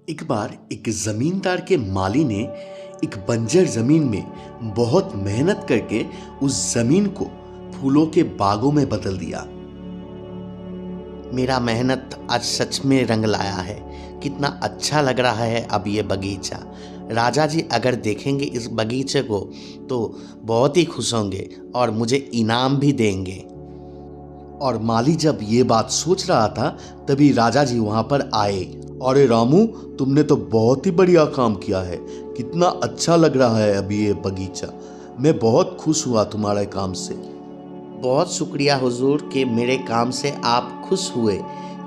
एक बार एक जमींदार के माली ने एक बंजर जमीन में बहुत मेहनत करके उस जमीन को फूलों के बागों में बदल दिया। मेरा मेहनत आज सच में रंग लाया है। कितना अच्छा लग रहा है अब ये बगीचा। राजा जी अगर देखेंगे इस बगीचे को तो बहुत ही खुश होंगे और मुझे इनाम भी देंगे। और माली जब ये बात सोच रहा था तभी राजा जी वहां पर आए। अरे रामू, तुमने तो बहुत ही बढ़िया काम किया है। कितना अच्छा लग रहा है अभी ये बगीचा। मैं बहुत खुश हुआ तुम्हारे काम से। बहुत शुक्रिया हुजूर कि मेरे काम से आप खुश हुए।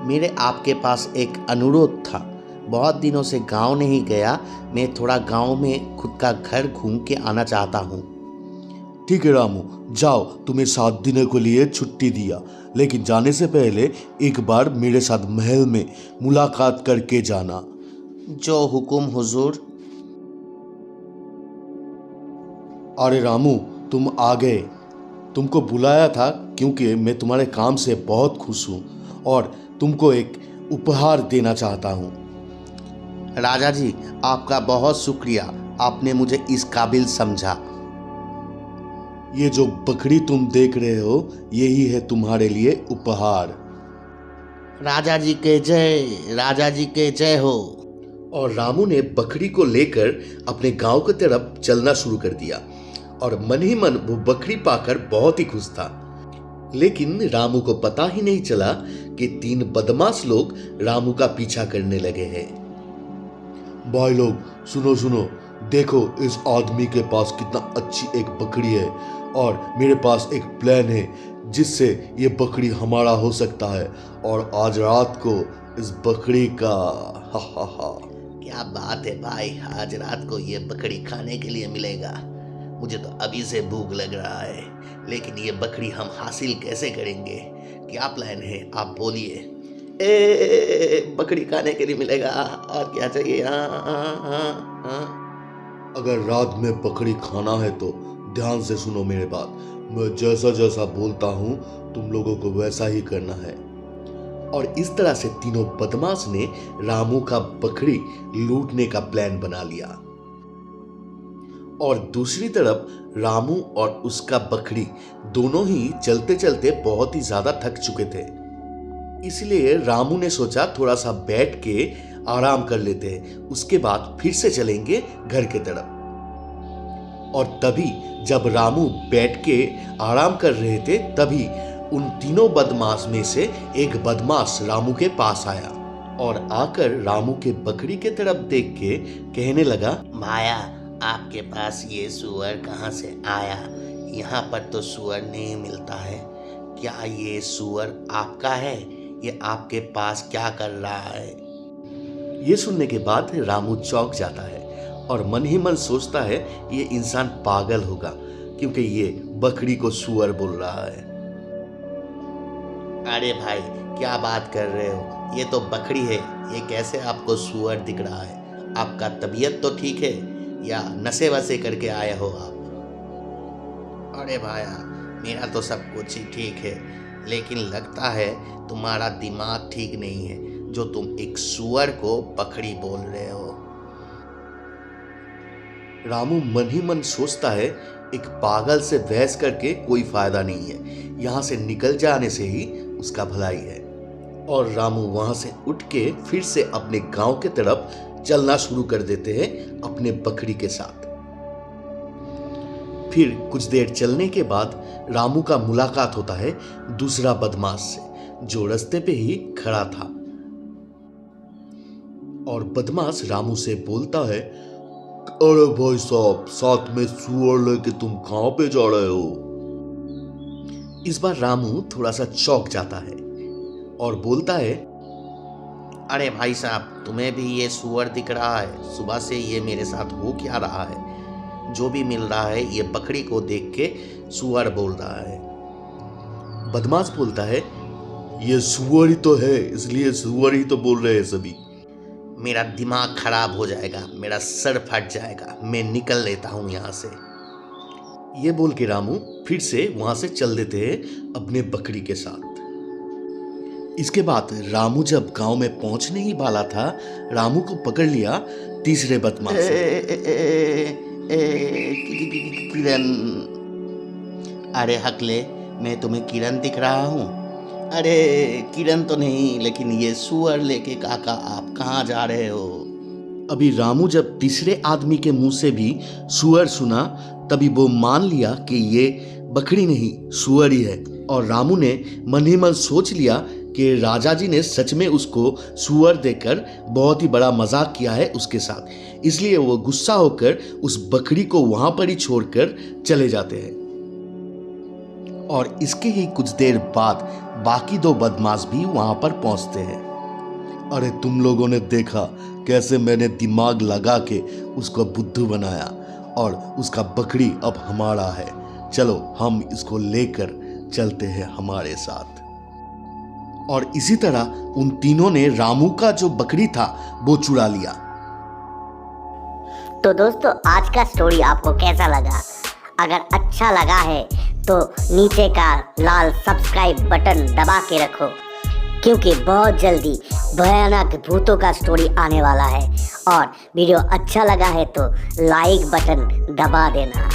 मेरे आपके पास एक अनुरोध था। बहुत दिनों से गांव नहीं गया। मैं थोड़ा गांव में खुद का घर घूम के आना चाहता हूँ। ठीक है रामू, जाओ, तुम्हें 7 दिनों के लिए छुट्टी दिया, लेकिन जाने से पहले एक बार मेरे साथ महल में मुलाकात करके जाना। जो हुकुम हुजूर। अरे रामू, तुम आ गए। तुमको बुलाया था क्योंकि मैं तुम्हारे काम से बहुत खुश हूँ और तुमको एक उपहार देना चाहता हूँ। राजा जी, आपका बहुत शुक्रिया। आपने मुझे इस काबिल समझा। ये जो बकरी तुम देख रहे हो यही है तुम्हारे लिए उपहार। राजा जी के जय, राजा जी के जय हो। और रामू ने बकरी को लेकर अपने गांव की तरफ चलना शुरू कर दिया और मन ही मन वो बकरी पाकर बहुत ही खुश था। लेकिन रामू को पता ही नहीं चला कि 3 बदमाश लोग रामू का पीछा करने लगे हैं। भाई लोग, सुनो सुनो, देखो इस आदमी के पास कितना अच्छी एक बकरी है और मेरे पास एक प्लान है जिससे ये बकरी हमारा हो सकता है और आज रात को इस बकरी का हा हा हा। क्या बात है भाई, आज रात को ये बकरी खाने के लिए मिलेगा। मुझे तो अभी से भूख लग रहा है, लेकिन ये बकरी हम हासिल कैसे करेंगे? क्या प्लान है, आप बोलिए। बकरी खाने के लिए मिलेगा और क्या चाहिए? हाँ हाँ हाँ हाँ। अगर रात में बकरी खाना है तो ध्यान से सुनो मेरे बात। मैं जैसा जैसा बोलता हूँ तुम लोगों को वैसा ही करना है। और इस तरह से तीनों बदमाश ने रामू का बकरी लूटने का प्लान बना लिया। और दूसरी तरफ रामू और उसका बकरी दोनों ही चलते चलते बहुत ही ज्यादा थक चुके थे। इसलिए रामू ने सोचा थोड़ा सा बैठ के आराम कर लेते हैं, उसके बाद फिर से चलेंगे घर के तरफ। और तभी जब रामू बैठ के आराम कर रहे थे तभी उन तीनों बदमाश में से एक बदमाश रामू के पास आया और आकर रामू के बकरी के तरफ देख के कहने लगा, माया, आपके पास ये सुअर कहाँ से आया? यहाँ पर तो सुअर नहीं मिलता है। क्या ये सुअर आपका है? ये आपके पास क्या कर रहा है? ये सुनने के बाद रामू चौंक जाता है और मन ही मन सोचता है ये इंसान पागल होगा क्योंकि ये बकरी को सुअर बोल रहा है। अरे भाई, क्या बात कर रहे हो? ये तो बकरी है, ये कैसे आपको सुअर दिख रहा है? आपका तबीयत तो ठीक है या नशे वशे करके आए हो आप? अरे भाया, मेरा तो सब कुछ ही ठीक है, लेकिन लगता है तुम्हारा दिमाग ठीक नहीं है जो तुम एक सुअर को बकरी बोल रहे हो। रामू मन ही मन सोचता है एक पागल से बहस करके कोई फायदा नहीं है, यहाँ से निकल जाने से ही उसका भलाई है। और रामू वहां से उठ के फिर से अपने गांव के तरफ चलना शुरू कर देते हैं अपने बकरी के साथ। फिर कुछ देर चलने के बाद रामू का मुलाकात होता है दूसरा बदमाश से जो रास्ते पे ही खड़ा था। और बदमाश रामू से बोलता है, अरे भाई साहब, साथ में सुअर लेके तुम कहां पे जा रहे हो? इस बार रामू थोड़ा सा चौंक जाता है और बोलता है, अरे भाई साहब, तुम्हें भी ये सुअर दिख रहा है? सुबह से ये मेरे साथ हो क्या रहा है? जो भी मिल रहा है ये बकरी को देख के सुअर बोल रहा है। बदमाश बोलता है, ये सुअर ही तो है, इसलिए सुअर ही तो बोल रहे हैं सभी। मेरा दिमाग खराब हो जाएगा, मेरा सर फट जाएगा, मैं निकल लेता हूं यहां से। ये बोल के रामू फिर से वहां से चल देते हैं अपने बकरी के साथ। इसके बाद रामू जब गांव में पहुंचने ही वाला था, रामू को पकड़ लिया तीसरे बदमाश किरण। अरे हकले, मैं तुम्हें किरण दिख रहा हूँ? अरे किरण तो नहीं, लेकिन ये सुअर लेके काका आप कहाँ जा रहे हो? अभी रामू जब तीसरे आदमी के मुंह से भी सुअर सुना, तभी वो मान लिया कि ये बकरी नहीं सुअर ही है। और रामू ने मन ही मन सोच लिया कि राजा जी ने सच में उसको सुअर देकर बहुत ही बड़ा मजाक किया है उसके साथ। इसलिए वो गुस्सा होकर उस बकरी को वहां पर ही छोड़कर चले जाते हैं। और इसके ही कुछ देर बाद बाकी दो बदमाश भी वहां पर पहुंचते हैं। अरे तुम लोगों ने देखा कैसे मैंने दिमाग लगा के उसको बुद्धू बनाया, और उसका बकरी अब हमारा है। चलो हम इसको लेकर चलते हैं हमारे साथ। और इसी तरह उन तीनों ने रामू का जो बकरी था वो चुरा लिया। तो दोस्तों, आज का स्टोरी आपको कैसा लगा? अगर अच्छा लगा है तो नीचे का लाल सब्सक्राइब बटन दबा के रखो, क्योंकि बहुत जल्दी भयानक भूतों का स्टोरी आने वाला है। और वीडियो अच्छा लगा है तो लाइक बटन दबा देना।